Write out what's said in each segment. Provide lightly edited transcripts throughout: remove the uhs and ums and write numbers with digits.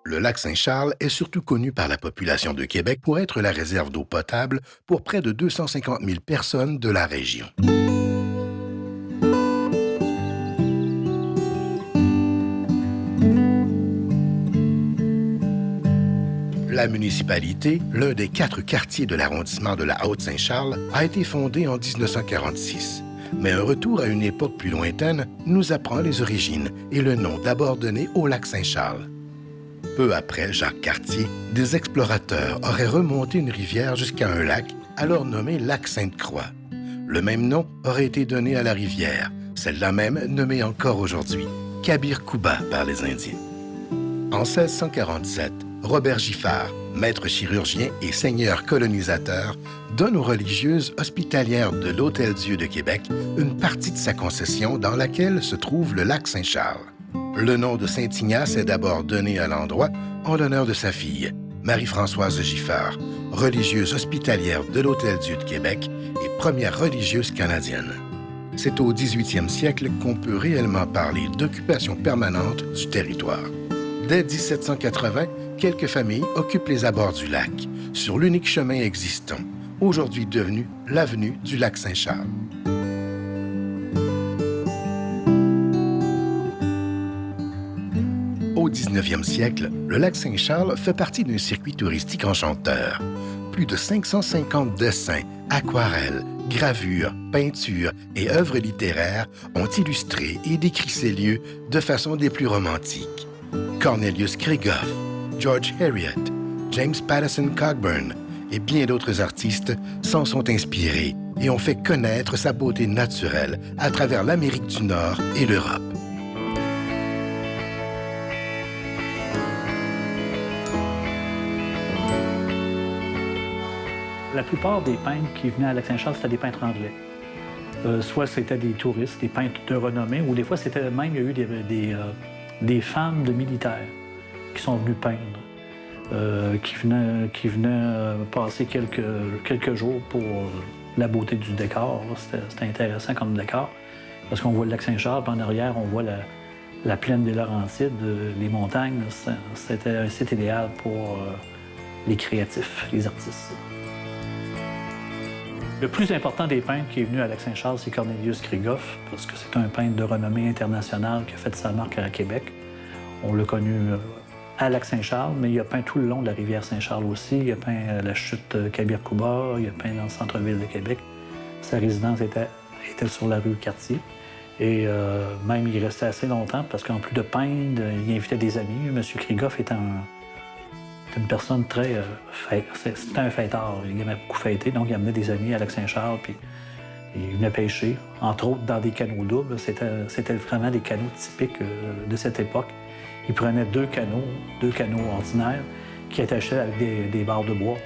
Le lac Saint-Charles est surtout connu par la population de Québec pour être la réserve d'eau potable pour près de 250 000 personnes de la région. La municipalité, l'un des 4 quartiers de l'arrondissement de la Haute-Saint-Charles, a été fondée en 1946. Mais un retour à une époque plus lointaine nous apprend les origines et le nom d'abord donné au lac Saint-Charles. Peu après Jacques Cartier, des explorateurs auraient remonté une rivière jusqu'à un lac, alors nommé lac Sainte-Croix. Le même nom aurait été donné à la rivière, celle-là même nommée encore aujourd'hui, Kabir-Kouba par les Indiens. En 1647, Robert Giffard, maître chirurgien et seigneur colonisateur, donne aux religieuses hospitalières de l'Hôtel-Dieu de Québec une partie de sa concession dans laquelle se trouve le lac Saint-Charles. Le nom de Saint-Ignace est d'abord donné à l'endroit en l'honneur de sa fille, Marie-Françoise Giffard, religieuse hospitalière de l'Hôtel-Dieu de Québec et première religieuse canadienne. C'est au 18e siècle qu'on peut réellement parler d'occupation permanente du territoire. Dès 1780, quelques familles occupent les abords du lac, sur l'unique chemin existant, aujourd'hui devenu l'avenue du lac Saint-Charles. Au 19e siècle, le lac Saint-Charles fait partie d'un circuit touristique enchanteur. Plus de 550 dessins, aquarelles, gravures, peintures et œuvres littéraires ont illustré et décrit ces lieux de façon des plus romantiques. Cornelius Krieghoff, George Heriot, James Patterson Cockburn et bien d'autres artistes s'en sont inspirés et ont fait connaître sa beauté naturelle à travers l'Amérique du Nord et l'Europe. La plupart des peintres qui venaient à Lac-Saint-Charles, c'était des peintres anglais. Soit c'était des touristes, des peintres de renommée, ou des fois, c'était même, il y a eu des femmes de militaires qui sont venues peindre, qui venaient passer quelques jours pour la beauté du décor. C'était intéressant comme décor, parce qu'on voit le lac Saint-Charles, puis en arrière, on voit la plaine des Laurentides, les montagnes. C'était un site idéal pour les créatifs, les artistes. Le plus important des peintres qui est venu à Lac-Saint-Charles, c'est Cornelius Krieghoff, parce que c'est un peintre de renommée internationale qui a fait sa marque à Québec. On l'a connu à Lac-Saint-Charles, mais il a peint tout le long de la rivière Saint-Charles aussi. Il a peint la chute Kabir-Kouba, il a peint dans le centre-ville de Québec. Sa résidence était sur la rue Cartier. Et même, il restait assez longtemps, parce qu'en plus de peindre, il invitait des amis. M. Krieghoff était une personne très... c'était un fêtard. Il aimait beaucoup fêter, donc il amenait des amis à Lac-Saint-Charles, puis il venait pêcher, entre autres dans des canots doubles. C'était vraiment des canots typiques de cette époque. Il prenait deux canots ordinaires, qui attachaient avec des barres de bois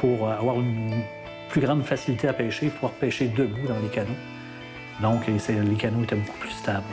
pour avoir une plus grande facilité à pêcher, pouvoir pêcher debout dans les canots. Donc, les canots étaient beaucoup plus stables.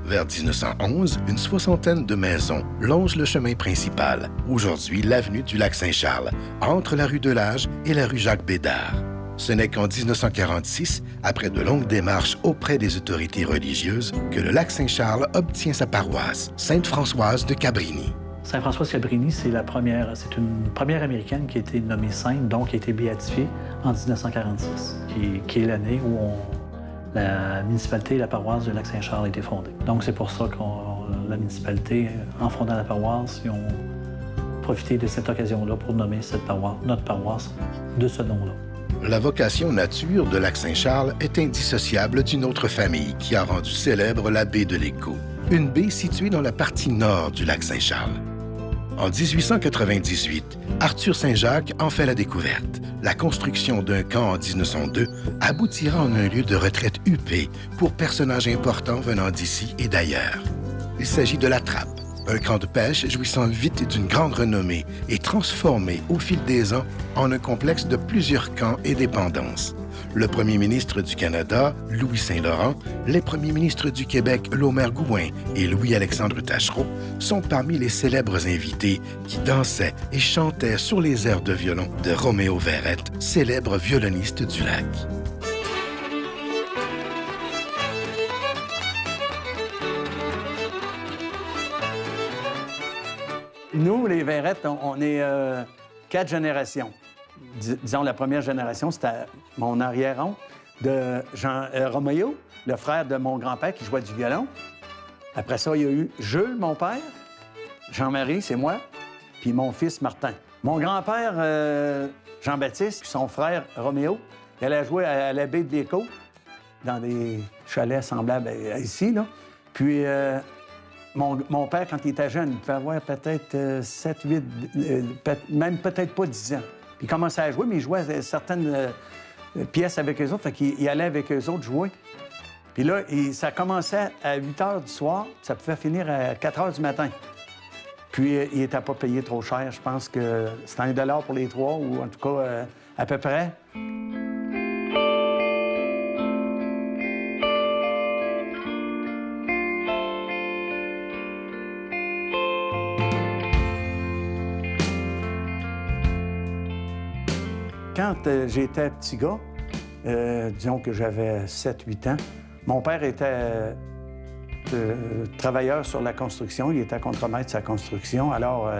Vers 1911, une soixantaine de maisons longent le chemin principal, aujourd'hui l'avenue du Lac-Saint-Charles, entre la rue de l'Age et la rue Jacques-Bédard. Ce n'est qu'en 1946, après de longues démarches auprès des autorités religieuses, que le Lac-Saint-Charles obtient sa paroisse, Sainte-Françoise de Cabrini. Sainte-Françoise Cabrini, c'est une première Américaine qui a été nommée sainte, donc qui a été béatifiée en 1946, qui est l'année où la municipalité et la paroisse de Lac-Saint-Charles a été fondée. Donc c'est pour ça que la municipalité, en fondant la paroisse, ils ont profité de cette occasion-là pour nommer notre paroisse de ce nom-là. La vocation nature de Lac-Saint-Charles est indissociable d'une autre famille qui a rendu célèbre la baie de l'Écho, une baie située dans la partie nord du Lac-Saint-Charles. En 1898, Arthur Saint-Jacques en fait la découverte. La construction d'un camp en 1902 aboutira en un lieu de retraite huppé pour personnages importants venant d'ici et d'ailleurs. Il s'agit de la Trappe, Un camp de pêche jouissant vite d'une grande renommée et transformé au fil des ans en un complexe de plusieurs camps et dépendances. Le premier ministre du Canada, Louis Saint-Laurent, les premiers ministres du Québec, Lomer Gouin et Louis-Alexandre Taschereau, sont parmi les célèbres invités qui dansaient et chantaient sur les airs de violon de Roméo Verrette, célèbre violoniste du lac. Nous, les Verrettes, on est 4 générations. Disons, la première génération, c'était mon arrière-oncle de Roméo, le frère de mon grand-père qui jouait du violon. Après ça, il y a eu Jules, mon père, Jean-Marie, c'est moi, puis mon fils Martin. Mon grand-père, Jean-Baptiste, puis son frère Roméo, il allait jouer à la baie de l'Écho, dans des chalets semblables à ici, là. Puis mon père, quand il était jeune, il devait avoir peut-être 7, 8, même peut-être pas 10 ans. Puis il commençait à jouer, mais il jouait à certaines pièces avec eux autres, fait qu'il allait avec eux autres jouer. Puis là, ça commençait à 8 h du soir, ça pouvait finir à 4 h du matin. Puis il n'était pas payé trop cher, je pense que c'était $1 pour les 3, ou en tout cas à peu près. Quand j'étais petit gars, disons que j'avais 7-8 ans, mon père était travailleur sur la construction. Il était contremaître de sa construction. Alors,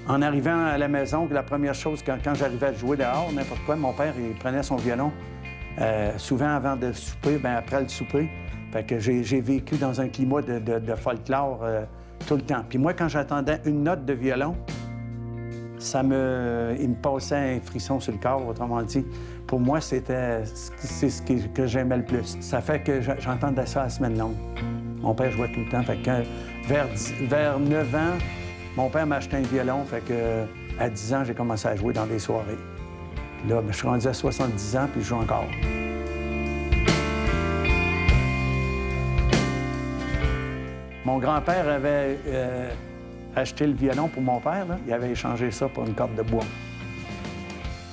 en arrivant à la maison, la première chose, quand j'arrivais à jouer dehors, n'importe quoi, mon père, il prenait son violon. Souvent avant de souper, bien après le souper. Fait que j'ai vécu dans un climat de folklore tout le temps. Puis moi, quand j'attendais une note de violon, il me passait un frisson sur le corps, autrement dit. Pour moi, c'est ce que j'aimais le plus. Ça fait que j'entendais ça à la semaine longue. Mon père jouait tout le temps. Fait que vers 9 ans, mon père m'a acheté un violon. Fait que à 10 ans, j'ai commencé à jouer dans des soirées. Là, je suis rendu à 70 ans, puis je joue encore. Mon grand-père avait acheté le violon pour mon père. Là. Il avait échangé ça pour une corde de bois.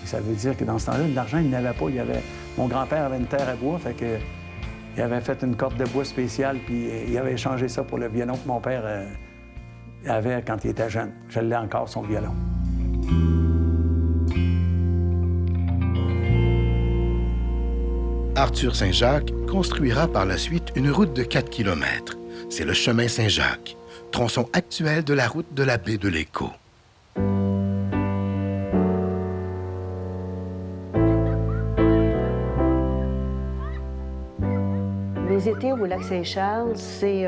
Et ça veut dire que dans ce temps-là, de l'argent, il n'avait pas. Mon grand-père avait une terre à bois, fait que il avait fait une corde de bois spéciale, puis il avait échangé ça pour le violon que mon père avait quand il était jeune. Je l'ai encore, son violon. Arthur Saint-Jacques construira par la suite une route de 4 km. C'est le chemin Saint-Jacques, tronçon actuel de la route de la baie de l'Écho. Les étés au lac Saint-Charles, c'est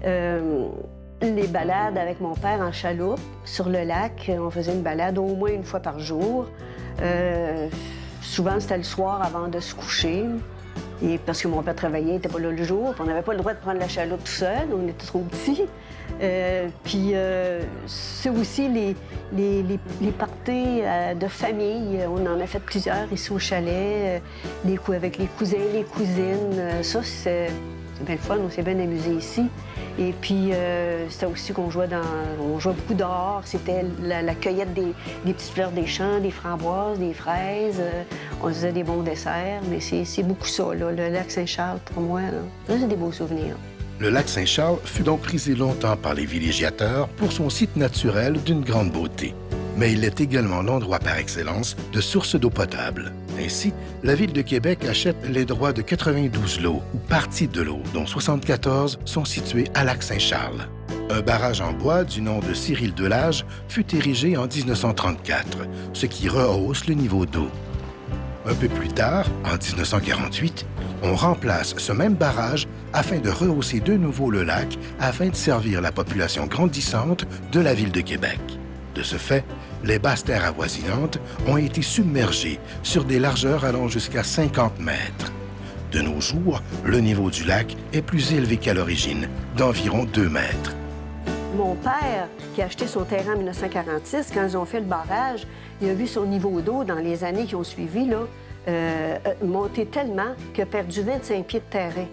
les balades avec mon père en chaloupe sur le lac. On faisait une balade au moins une fois par jour. Souvent, c'était le soir avant de se coucher. Et parce que mon père travaillait, il n'était pas là le jour. Puis on n'avait pas le droit de prendre la chaloupe tout seul, on était trop petits. Puis c'est aussi les parties de famille. On en a fait plusieurs ici au chalet, les coups avec les cousins, les cousines. Ça, c'est bien le fun, on s'est bien amusé ici. Et puis c'était aussi qu'on jouait on jouait beaucoup dehors. C'était la cueillette des petites fleurs des champs, des framboises, des fraises. On faisait des bons desserts, mais c'est beaucoup ça, là. Le lac Saint-Charles, pour moi, là, c'est des beaux souvenirs. Le lac Saint-Charles fut donc prisé longtemps par les villégiateurs pour son site naturel d'une grande beauté. Mais il est également l'endroit par excellence de source d'eau potable. Ainsi, la Ville de Québec achète les droits de 92 lots ou parties de l'eau, dont 74 sont situés à Lac-Saint-Charles. Un barrage en bois du nom de Cyril Delage fut érigé en 1934, ce qui rehausse le niveau d'eau. Un peu plus tard, en 1948, on remplace ce même barrage afin de rehausser de nouveau le lac afin de servir la population grandissante de la Ville de Québec. De ce fait, les basses terres avoisinantes ont été submergées sur des largeurs allant jusqu'à 50 mètres. De nos jours, le niveau du lac est plus élevé qu'à l'origine, d'environ 2 mètres. Mon père, qui a acheté son terrain en 1946, quand ils ont fait le barrage, il a vu son niveau d'eau dans les années qui ont suivi là, monter tellement qu'il a perdu 25 pieds de terrain.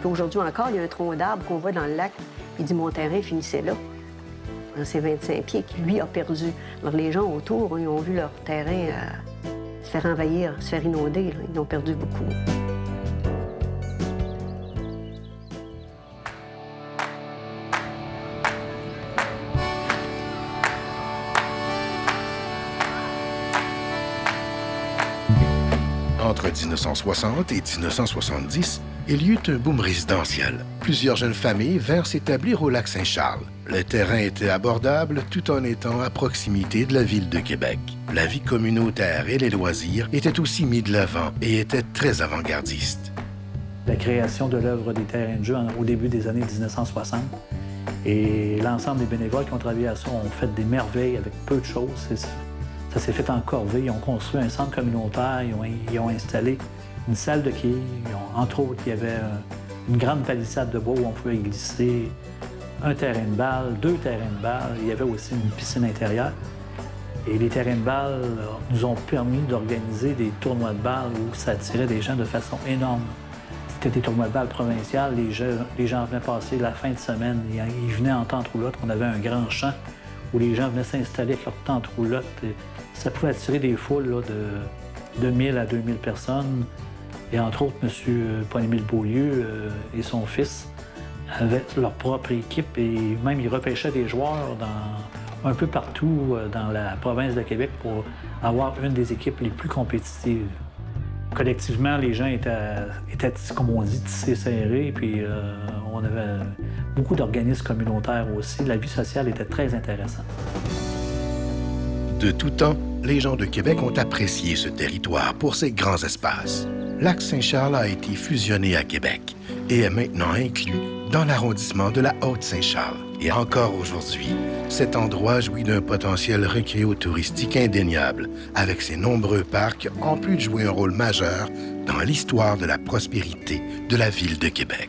Puis aujourd'hui encore, il y a un tronc d'arbre qu'on voit dans le lac Il dit, mon terrain finissait là. C'est 25 pieds qu'il, lui, a perdu. Alors, les gens autour, ils ont vu leur terrain se faire envahir, se faire inonder. Là. Ils l'ont perdu beaucoup. Entre 1960 et 1970, il y eut un boom résidentiel. Plusieurs jeunes familles vinrent s'établir au lac Saint-Charles. Le terrain était abordable tout en étant à proximité de la ville de Québec. La vie communautaire et les loisirs étaient aussi mis de l'avant et étaient très avant-gardistes. La création de l'œuvre des terrains de jeu au début des années 1960 et l'ensemble des bénévoles qui ont travaillé à ça ont fait des merveilles avec peu de choses. Ça s'est fait en corvée. Ils ont construit un centre communautaire, ils ont installé une salle de quilles. Entre autres, il y avait une grande palissade de bois où on pouvait glisser, un terrain de balle, 2 terrains de balle. Il y avait aussi une piscine intérieure. Et les terrains de balle nous ont permis d'organiser des tournois de balle où ça attirait des gens de façon énorme. C'était des tournois de balle provinciaux. Les gens venaient passer la fin de semaine. Ils venaient en tente roulotte. On avait un grand champ où les gens venaient s'installer avec leur tente roulotte. Ça pouvait attirer des foules là, de 1000 à 2000 personnes. Et entre autres, M. Paul-Émile Beaulieu et son fils avaient leur propre équipe et même ils repêchaient des joueurs un peu partout dans la province de Québec pour avoir une des équipes les plus compétitives. Collectivement, les gens étaient comme on dit, tissés serrés, puis on avait beaucoup d'organismes communautaires aussi. La vie sociale était très intéressante. De tout temps, les gens de Québec ont apprécié ce territoire pour ses grands espaces. Lac-Saint-Charles a été fusionné à Québec et est maintenant inclus dans l'arrondissement de la Haute-Saint-Charles. Et encore aujourd'hui, cet endroit jouit d'un potentiel récréotouristique indéniable, avec ses nombreux parcs, en plus de jouer un rôle majeur dans l'histoire de la prospérité de la ville de Québec.